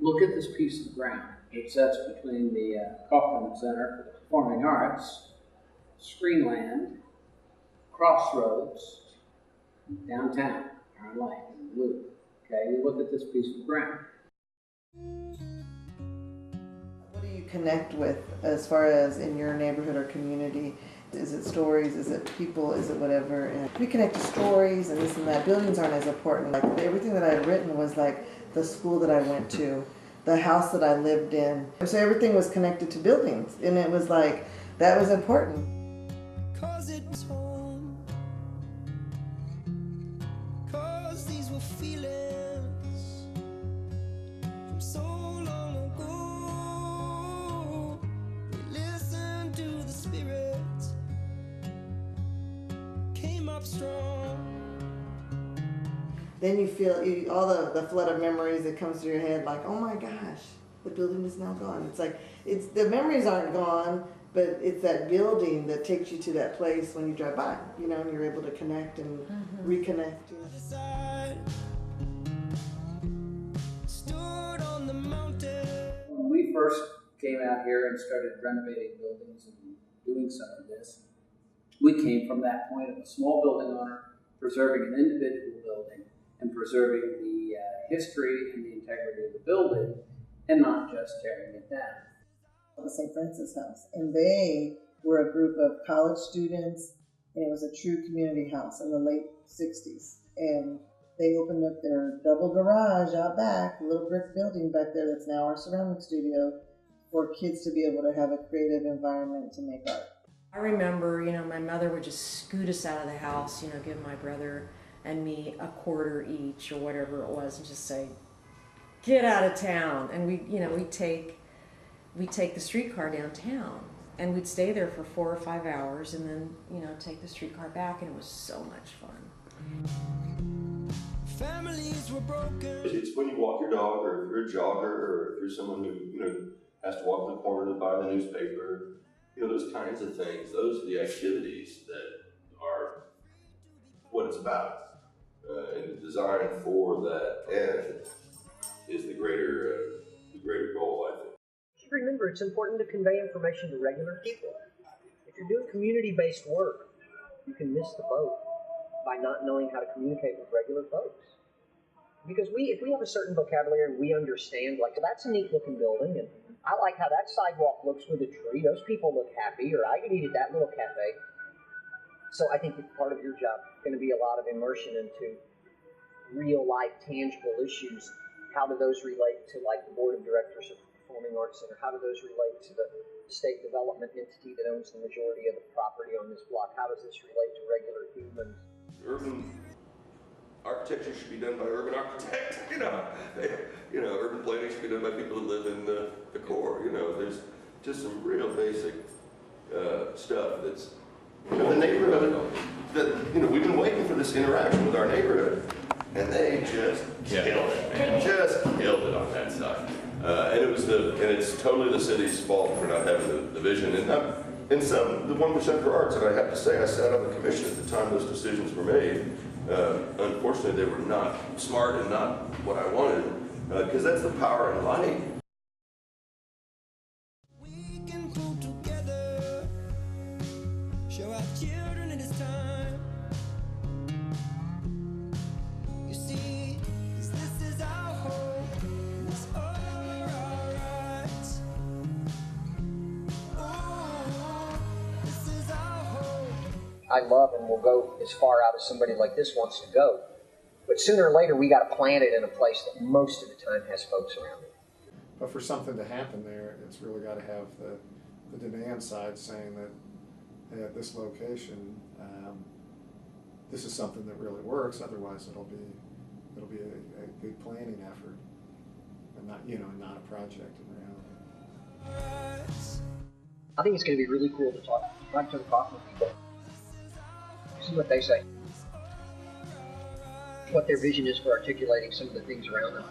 Look at this piece of ground. It sits between the Cultivating Center for the Performing Arts, Screenland, Crossroads, downtown, Iron Lake, in blue. Okay, you look at this piece of ground. What do you connect with as far as in your neighborhood or community? Is it stories? Is it people? Is it whatever? And we connect to stories and this and that. Buildings aren't as important. Like everything that I had written was like the school that I went to, the house that I lived in. So everything was connected to buildings, and it was like that was important. 'Cause it was home. 'Cause these were feelings from so long ago. We listened to the spirit. Came up strong. Then you feel all the flood of memories that comes through your head, like, oh my gosh, the building is now gone. It's like the memories aren't gone, but it's that building that takes you to that place when you drive by, you know, and you're able to connect and reconnect. You know. When we first came out here and started renovating buildings and doing some of this, we came from that point of a small building owner preserving an individual building and preserving the history and the integrity of the building and not just tearing it down. The St. Francis House, and they were a group of college students, and it was a true community house in the late 60s. And they opened up their double garage out back, a little brick building back there that's now our ceramic studio, for kids to be able to have a creative environment to make art. I remember, you know, my mother would just scoot us out of the house, you know, give my brother and me a quarter each or whatever it was, and just say, get out of town. And we, you know, we'd take the streetcar downtown, and we'd stay there for 4 or 5 hours, and then, you know, take the streetcar back, and it was so much fun. Families were broken. It's when you walk your dog, or if you're a jogger, or if you're someone who, you know, has to walk to the corner to buy the newspaper, you know, those kinds of things. Those are the activities that are what it's about. And the design for that end is the greater goal, I think. Remember, it's important to convey information to regular people. If you're doing community-based work, you can miss the boat by not knowing how to communicate with regular folks. Because if we have a certain vocabulary and we understand, like, well, that's a neat-looking building, and I like how that sidewalk looks with a tree, those people look happy, or I could eat at that little cafe. So I think that part of your job is going to be a lot of immersion into real-life, tangible issues. How do those relate to, like, the board of directors of Performing Arts Center? How do those relate to the state development entity that owns the majority of the property on this block? How does this relate to regular humans? Urban architecture should be done by urban architects. Urban planning should be done by people who live in the core. You know, there's just some real basic stuff that's, you know, the neighborhood that, you know, we've been waiting for this interaction with our neighborhood, and they just killed it, man. Just killed it on that side. And it's totally the city's fault for not having the vision. And the 1% for Arts, and I have to say, I sat on the commission at the time those decisions were made. Unfortunately, they were not smart and not what I wanted, because that's the power in light. We can pull together, show our children it is time. You see, this is our hope, it's all our rights. Oh, this is our hope. I love and will go as far out as somebody like this wants to go. But sooner or later, we got to plant it in a place that most of the time has folks around it. But for something to happen there, it's really got to have the demand side saying that, hey, at this location, this is something that really works. Otherwise, it'll be a big planning effort, and not a project in reality. I think it's going to be really cool to talk to the Kaufman people. See what they say. What their vision is for articulating some of the things around them.